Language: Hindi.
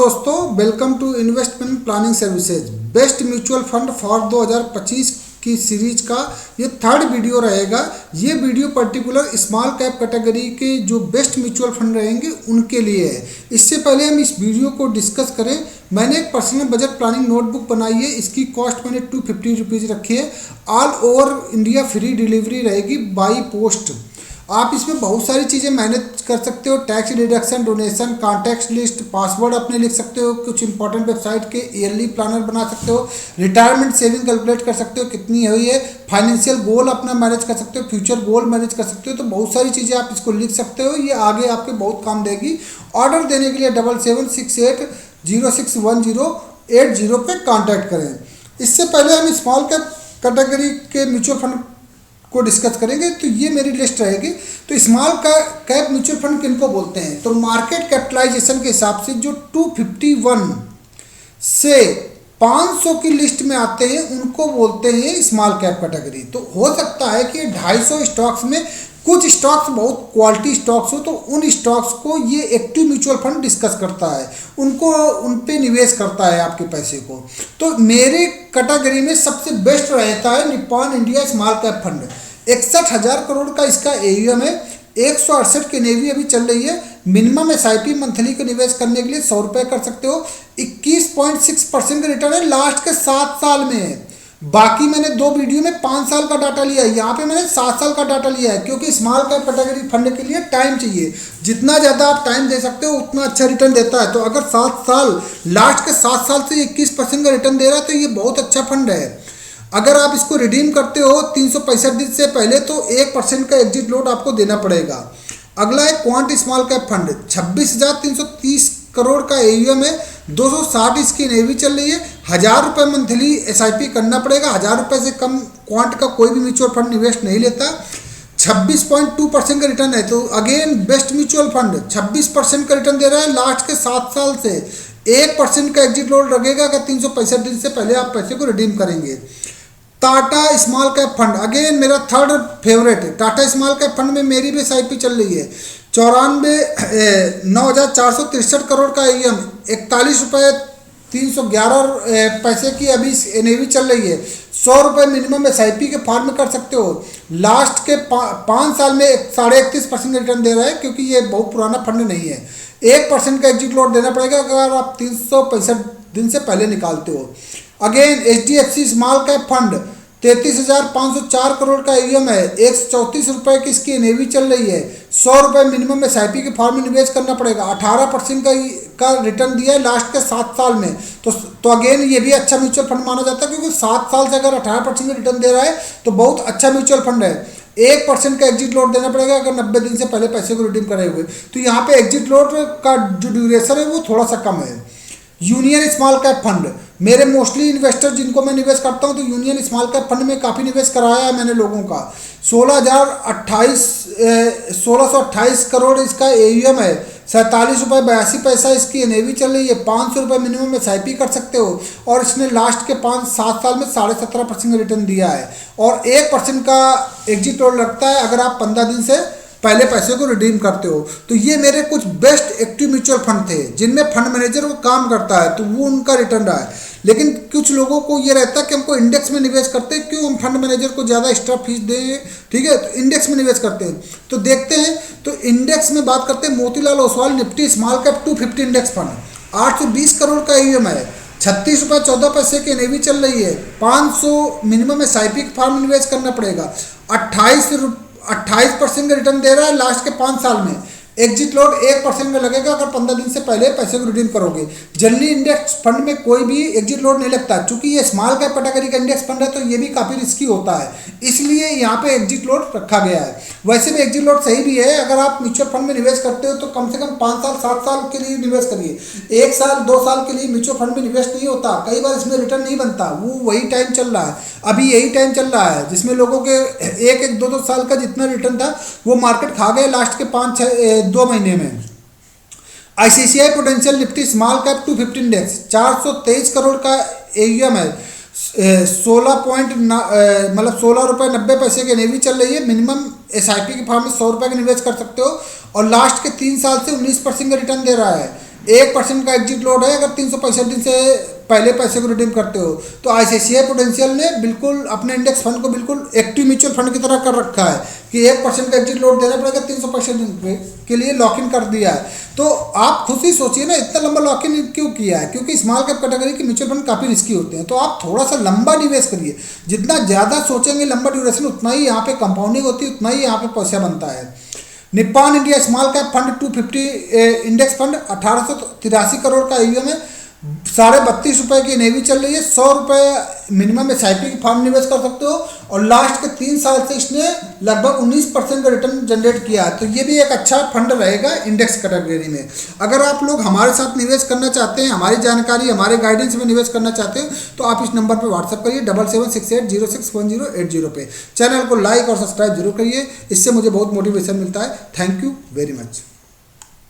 दोस्तों, welcome to investment planning services. Best mutual fund for 2025 की सीरीज का ये थर्ड वीडियो रहेगा। ये video particular small cap category के जो बेस्ट म्यूचुअल फंड रहेंगे उनके लिए है। इससे पहले हम इस वीडियो को डिस्कस करें, मैंने एक पर्सनल बजट प्लानिंग नोटबुक बनाई है। इसकी कॉस्ट मैंने 250 रुपीज़ रखी है। All over India free delivery रहेगी बाई पोस्ट। आप इसमें बहुत सारी चीज़ें मैनेज कर सकते हो, tax deduction, donation, contact list, password अपने लिख सकते हो, कुछ इंपॉर्टेंट वेबसाइट के ईयरली प्लानर बना सकते हो, रिटायरमेंट सेविंग कैलकुलेट कर सकते हो कितनी हुई है, फाइनेंशियल गोल अपना मैनेज कर सकते हो, फ्यूचर गोल मैनेज कर सकते हो। तो बहुत सारी चीज़ें आप इसको लिख सकते हो, ये आगे आपके बहुत काम देगी। ऑर्डर देने के लिए 7768061080 पे कॉन्टैक्ट करें। इससे पहले हम स्मॉल कैप कैटेगरी के म्यूचुअल फंड को डिस्कस करेंगे, तो ये मेरी लिस्ट रहेगी। तो स्मॉल कैप म्यूचुअल फंड किनको बोलते हैं, तो मार्केट कैपिटलाइजेशन के हिसाब से जो 251 से 500 की लिस्ट में आते हैं उनको बोलते हैं स्मॉल कैप कैटेगरी। तो हो सकता है कि 250 स्टॉक्स में कुछ स्टॉक्स बहुत क्वालिटी स्टॉक्स हो, तो उन स्टॉक्स को ये एक्टिव म्यूचुअल फंड डिस्कस करता है, उन पे निवेश करता है आपके पैसे को। तो मेरे कैटेगरी में सबसे बेस्ट रहता है Nippon India small cap fund. 61,000 crore का इसका AUM है। 168 की नेवी अभी चल रही है। मिनिमम SIP मंथली का निवेश करने के लिए 100 रुपये कर सकते हो। 21.6% का रिटर्न है लास्ट के 7 साल में। बाकी मैंने 2 वीडियो में 5 साल का डाटा लिया है, यहाँ पे मैंने 7 साल का डाटा लिया है, क्योंकि स्मॉल कैप कैटेगरी फंड के लिए टाइम चाहिए। जितना ज़्यादा आप टाइम दे सकते हो उतना अच्छा रिटर्न देता है। तो अगर 7 साल लास्ट के 7 साल से 21% का रिटर्न दे रहा है तो ये बहुत अच्छा फंड है। अगर आप इसको रिडीम करते हो 365 दिन से पहले तो 1% का एग्जिट लोड आपको देना पड़ेगा। अगला है quant small cap fund. 26,330 crore का AUM है। 260 इसकी नेवी चल रही है। 1,000 रुपये मंथली SIP करना पड़ेगा। 1,000 रुपये से कम क्वांट का कोई भी म्यूचुअल फंड निवेश नहीं लेता। 26.2% का रिटर्न है। तो अगेन बेस्ट म्यूचुअल फंड 26% का रिटर्न दे रहा है लास्ट के 7 साल से। 1% का एग्जिट लोड लगेगा अगर 365 दिन से पहले आप पैसे को रिडीम करेंगे। Tata small cap fund again मेरा थर्ड फेवरेट है। टाटा स्मॉल कैप फंड में मेरी भी SIP चल रही है। 9,463 करोड़ का AUM, 41 रुपये 311 पैसे की अभी NAV चल रही है। 100 रुपये मिनिमम SIP के फॉर्म में कर सकते हो। लास्ट के 5 साल में 31.5% रिटर्न दे रहा है, क्योंकि ये बहुत पुराना फंड नहीं है। 1% का एग्जिट लोड देना पड़ेगा अगर आप 365 दिन से पहले निकालते हो। Again HDFC small cap fund 33,504 crore का AUM है। 134 रुपये की इसकी NAV चल रही है। 100 रुपये मिनिमम SIP के फॉर्म में निवेश करना पड़ेगा। 18% का रिटर्न दिया है लास्ट के 7 साल में। तो अगेन ये भी अच्छा म्यूचुअल फंड माना जाता है, क्योंकि 7 साल से अगर 18% का रिटर्न दे रहा है तो बहुत अच्छा म्यूचुअल फंड है। 1% का एग्जिट लोड देना पड़ेगा अगर 90 दिन से पहले पैसे को रिडीम करे हुए। तो यहाँ पे एग्जिट लोड का जो ड्यूरेशन है वो थोड़ा सा कम है। यूनियन स्मॉल कैप फंड मेरे मोस्टली इन्वेस्टर जिनको मैं निवेश करता हूं, तो यूनियन स्मॉल कैप फंड में काफ़ी निवेश कराया है मैंने लोगों का। 1628 करोड़ इसका AUM है। 47 रुपये 82 पैसा इसकी NAV चल रही है। 500 रुपये मिनिमम SIP कर सकते हो। और इसने लास्ट के 5-7 साल में 17.5% का रिटर्न दिया है। और 1% का एग्जिट लोड लगता है अगर आप 15 दिन से पहले पैसे को रिडीम करते हो। तो ये मेरे कुछ बेस्ट एक्टिव म्यूचुअल फंड थे जिनमें फंड मैनेजर वो काम करता है, तो वो उनका रिटर्न रहा है। लेकिन कुछ लोगों को ये रहता है कि हमको इंडेक्स में निवेश करते हैं, क्यों हम फंड मैनेजर को ज़्यादा एक्स्ट्रा फीस दें, ठीक है, तो इंडेक्स में निवेश करते हैं। तो देखते हैं, तो इंडेक्स में बात करते हैं। Motilal Oswal Nifty small cap 250 index fund 820 crore का AUM है। 36 रुपये 14 पैसे की NAV चल रही है। 500 मिनिमम SIP के फॉर्म में निवेश करना पड़ेगा। 28% का रिटर्न दे रहा है लास्ट के 5 साल में। एग्जिट लोड 1% का लगेगा अगर 15 दिन से पहले पैसे को रिडीम करोगे। जनरली इंडेक्स फंड में कोई भी एग्जिट लोड नहीं लगता, क्योंकि ये स्मॉल कैप कैटेगरी का इंडेक्स फंड है, तो ये भी काफ़ी रिस्की होता है, इसलिए यहाँ पे एग्जिट लोड रखा गया है। वैसे भी एग्जिट लोड सही भी है। अगर आप म्यूचुअल फंड में निवेश करते हो तो कम से कम 5 साल 7 साल के लिए निवेश करिए। 1 साल 2 साल के लिए म्यूचुअल फंड में निवेश नहीं होता। कई बार इसमें रिटर्न नहीं बनता। वो वही टाइम चल रहा है, अभी यही टाइम चल रहा है जिसमें लोगों के 1-2 साल का जितना रिटर्न था वो मार्केट खा गए लास्ट के 2 महीने में। ICICI prudential Nifty small cap 250 index 423 crore का AUM है। 16 रुपये 90 पैसे की NAV चल रही है। मिनिमम SIP के फॉर्म में 100 रुपये का निवेश कर सकते हो। और लास्ट के 3 साल से 19% का रिटर्न दे रहा है। 1% का एग्जिट लोड है अगर 365 दिन से पहले पैसे को रिडीम करते हो। तो आईसीआईसीआई प्रूडेंशियल ने बिल्कुल अपने इंडेक्स फंड को बिल्कुल एक्टिव म्यूचुअल फंड की तरह कर रखा है कि 1% का एग्जिट लोड देना पड़ेगा, 365 दिन के लिए लॉक इन कर दिया है। तो आप खुद ही सोचिए ना, इतना लंबा लॉक इन क्यों किया है? क्योंकि स्मॉल कैप कैटेगरी के म्यूचुअल फंड काफ़ी रिस्की होते हैं। तो आप थोड़ा सा लंबा निवेश करिए, जितना ज़्यादा सोचेंगे लंबा ड्यूरेशन, उतना ही यहाँ पे कंपाउंडिंग होती है, उतना ही यहाँ पे पैसा बनता है। Nippon India small cap fund 250 index fund 1883 crore का AUM है, 32.5 रुपये की NAV चल रही है, 100 रुपये मिनिमम SIP की फंड निवेश कर सकते हो और लास्ट के 3 साल से इसने लगभग 19% का रिटर्न जनरेट किया है। तो ये भी एक अच्छा फंड रहेगा इंडेक्स कैटेगरी में। अगर आप लोग हमारे साथ निवेश करना चाहते हैं, हमारी जानकारी हमारे गाइडेंस में निवेश करना चाहते हैं, तो आप इस नंबर पर व्हाट्सअप करिए 7768061080 पे। चैनल को लाइक और सब्सक्राइब जरूर करिए, इससे मुझे बहुत मोटिवेशन मिलता है। Thank you very much.